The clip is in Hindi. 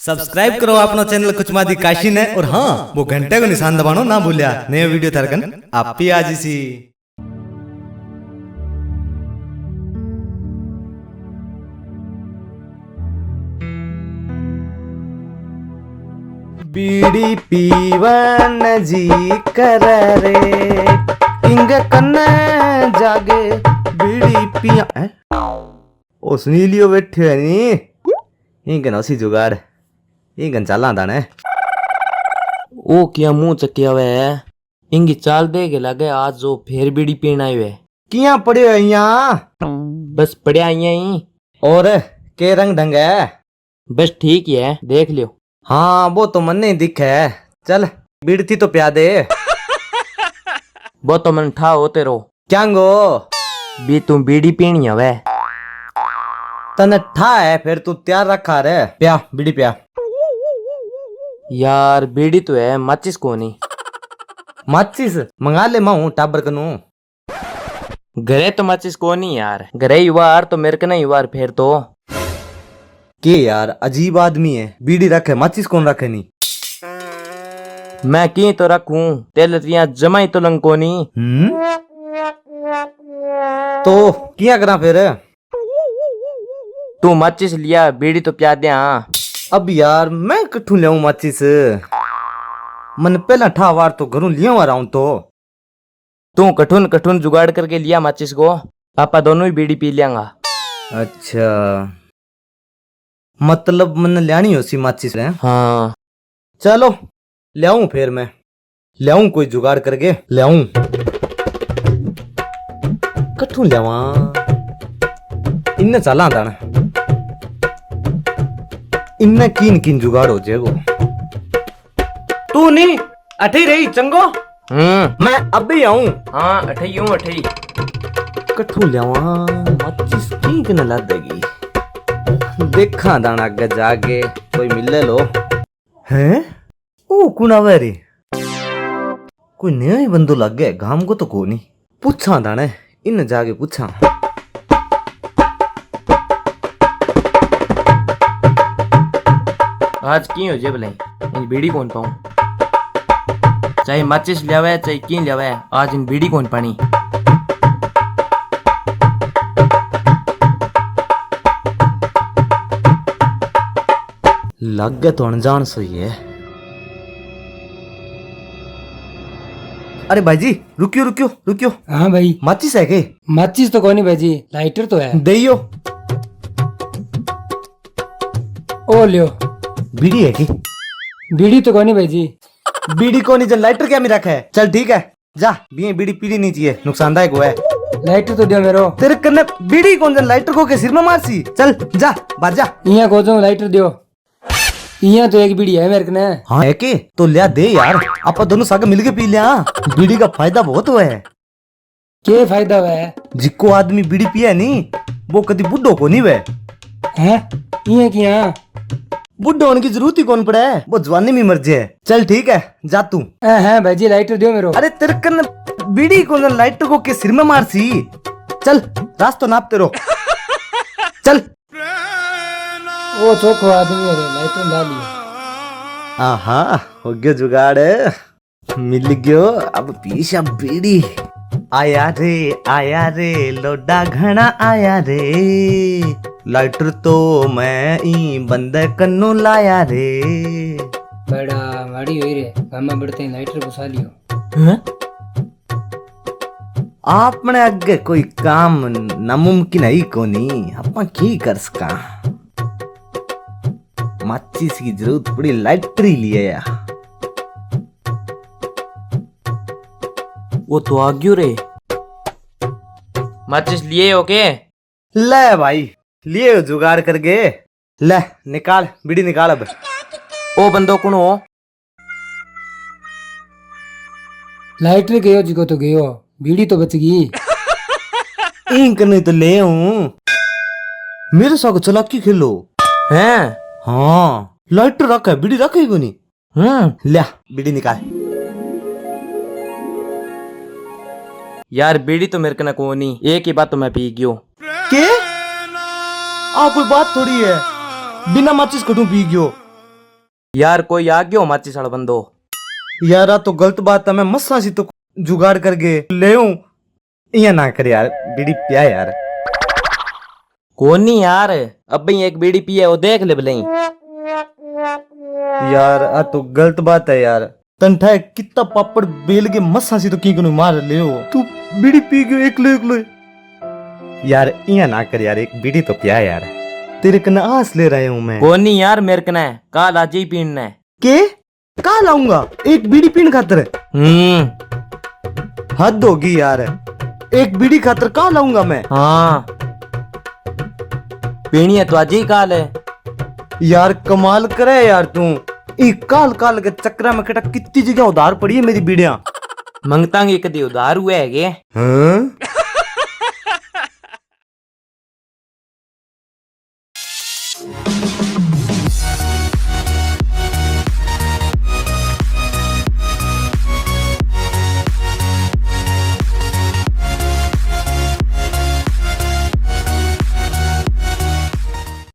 सब्सक्राइब करो अपना चैनल कुछ मादी काशी ने और हाँ वो घंटे को निशान दबानो ना भूलिया नया वीडियो थरकन आप ही आज सी बीड़ी पीवन जी कर रे इंग कन्ने जागे बीड़ी पिया ओ सुनी लियो बैठे है नी इंग नौसी जुगाड़ इंग चाला दाने ओ क्या मुंह चकिया हुआ है इंगी चाल दे के लगे आज जो फेर बीड़ी पीना आयो है किया पड़े हो यहाँ बस पड़िया ही और के रंग ढंग है बस ठीक ही है देख लियो हाँ वो तो मन नहीं दिख है चल बीड़ती तो प्या दे वो तो मन ठा होते रहो क्या गो भी तू बीड़ी पीनी है तने ठा है फिर तू तैयार रखा रे प्या बीड़ी प्या यार बीड़ी तो है माचिस को नहीं माचिस मंगा ले माऊ टाबर कनू घरे तो माचिस को नहीं यार घरे युवार तो मेरे को नहीं युवार फिर तो के यार अजीब आदमी है बीड़ी रखे माचिस कौन रखे नहीं मैं की तो रखूं तेल जमाई तो लंग को नहीं तो क्या करा फिर तू माचिस लिया बीड़ी तो प्या दे अब यार मैं कठू लियाऊं माचिस मन पहला ठा वार तो घरों लिया आ रहा हूं तो तू कठुन कठुन जुगाड़ करके लिया माचिस को पापा दोनों ही बीड़ी पी लेंगा अच्छा मतलब मन लियानी हो सी माचिस रे हाँ चलो लियाऊं फिर मैं लियाऊं कोई जुगाड़ करके लियाऊं कठू लियावा इन्ने चला दाना इन्ने किन किन जुगाड़ हो जाएगो तू नहीं अठी रही चंगो मैं अब भी आऊं हाँ अठई हूँ अठई कठू लियावा माचिस की न ला देगी देखा दाना आगे जाके कोई मिले लो हैं ओ कुणावे रे कोई नया ही बंदो लग गया गाम को तो को नहीं पूछा दाने इन जाके पूछा आज की हो जे भलाई इन बीड़ी कौन पाऊं चाहे माचिस लिया है चाहे की लिया है आज इन बीड़ी कौन पानी लग गया तो अनजान सोई है अरे भाई जी रुकियो रुकियो रुकियो हाँ भाई माचिस है के माचिस तो कोई नहीं भाई जी लाइटर तो है देइयो ओ लियो बीड़ी है की बीड़ी तो कोई नहीं भाई जी बीड़ी को नहीं जल लाइटर क्या मेरा है चल ठीक है जा बीड़ी पीड़ी नहीं चाहिए नुकसानदायक हुआ है लाइटर तो दियो मेरो तेरे कन्ने बीड़ी कौन जन लाइटर को के सिर में मारसी चल जा बाजा इया को जो लाइटर दियो इया तो एक बीड़ी है मेरे कने हाँ है के तो लिया दे यार आप दोनों सागे मिलके पी लिया बीड़ी का फायदा बहुत हुआ है के फायदा हुआ है जिको आदमी बीड़ी पिया नहीं वो कभी बुड्ढो को नहीं वे हैं इया किया बुड्ढो होने की जरूरत ही कौन पड़ा है वो जवानी में मर जाए चल ठीक है जा तू है भाई जी लाइटर दियो मेरो अरे तेरे कन बीड़ी को लाइटर को के सिर में मारसी चल रास्ता नापते रहो चल वो चोखो आदमी है लाइटर ला लिया आहा हो गयो जुगाड़ मिल गयो अब पीछा बीड़ी आया रे लोडा घना आया रे लाइटर तो मैं ई बंद कन्नू लाया रे बड़ा माड़ी हुई रे मामा बढ़ते लाइटर घुसा लियो आपने आगे कोई काम नामुमकिन है कोनी अपना की कर सका माचिस की जरूरत पड़ी लाइटर ही लिए या वो तो आ गयो रे माचिस लिए हो के ले भाई लिए जुगाड़ करके ले निकाल बीड़ी निकाल अब ओ बंदो कौन हो लाइटर गयो जिको तो गयो बीड़ी तो बच गई इंक नहीं तो ले हूं मेरे साथ चलाकी खेलो हैं हाँ लाइटर रखा है बीड़ी रखे को नहीं ले बीड़ी निकाल यार बीड़ी तो मेरे कने को नहीं एक ही बात तो मैं पी गयो के आ कोई बात थोड़ी है बिना माचिस कटू पी गयो यार कोई आ गयो माचिस वाला बंदो। यार आ तो गलत बात है, मैं मस्सा सी तो जुगाड़ करके ले आऊं। इया ना कर यार, बीड़ी पिया यार। कौन नहीं यार, अब भी एक बीड़ी पिए वो देख ले भले। यार आ तो गलत बात है यार। तंठा कितना पापड़ बेल के मस्सा सी तो की कनु मार ले हो। तू बीड़ी पी गयो एक लो। यार इया ना कर यार, एक बीड़ी तो पिया यार। तेरे कने आस ले रहा हूं मैं। कौन नहीं यार, मेरे कने काल आज ही पीना है। के का लाऊंगा एक बीड़ी पीन खातर? हद होगी यार, एक बीड़ी खातर का लाऊंगा मैं? हाँ पीनी है तो आज ही काल है। यार कमाल करे यार तू। एक काल काल के चक्कर में कटा कितनी जगह उधार पड़ी है मेरी बीड़ियां। मंगता कदी उधार हुए है गे। हाँ?